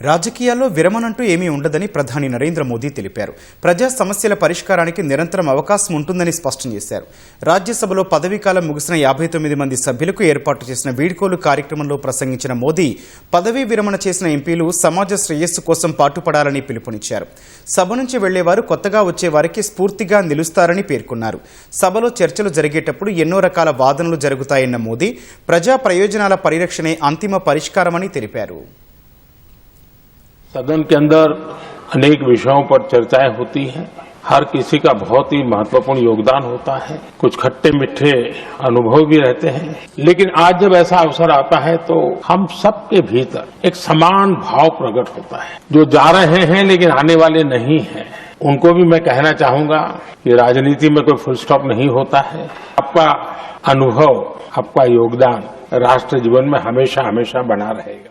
రాజకీయాల్లో విరమణంటూ ఏమీ ఉండదని ప్రధాని నరేంద్ర మోదీ తెలిపారు. ప్రజా సమస్యల పరిష్కారానికి నిరంతరం అవకాశం ఉంటుందని స్పష్టం చేశారు. రాజ్యసభలో పదవీకాలం ముగిసిన 59 మంది సభ్యులకు ఏర్పాటు చేసిన వీడ్కోలు కార్యక్రమంలో ప్రసంగించిన మోదీ పదవీ విరమణ చేసిన ఎంపీలు సమాజ శ్రేయస్సు కోసం పాటుపడాలని పిలుపునిచ్చారు. సభ నుంచి వెళ్లేవారు కొత్తగా వచ్చే వారికి స్ఫూర్తిగా నిలుస్తారని పేర్కొన్నారు. సభలో చర్చలు జరిగేటప్పుడు ఎన్నో రకాల వాదనలు జరుగుతాయన్న మోదీ ప్రజా ప్రయోజనాల పరిరక్షణే అంతిమ పరిష్కారమని తెలిపారు. सदन के अंदर अनेक विषयों पर चर्चाएं होती हैं। हर किसी का बहुत ही महत्वपूर्ण योगदान होता है। कुछ खट्टे मीठे अनुभव भी रहते हैं, लेकिन आज जब ऐसा अवसर आता है तो हम सबके भीतर एक समान भाव प्रकट होता है। जो जा रहे हैं लेकिन आने वाले नहीं हैं, उनको भी मैं कहना चाहूंगा कि राजनीति में कोई फुल स्टॉप नहीं होता है। आपका अनुभव, आपका योगदान राष्ट्र जीवन में हमेशा हमेशा बना रहेगा।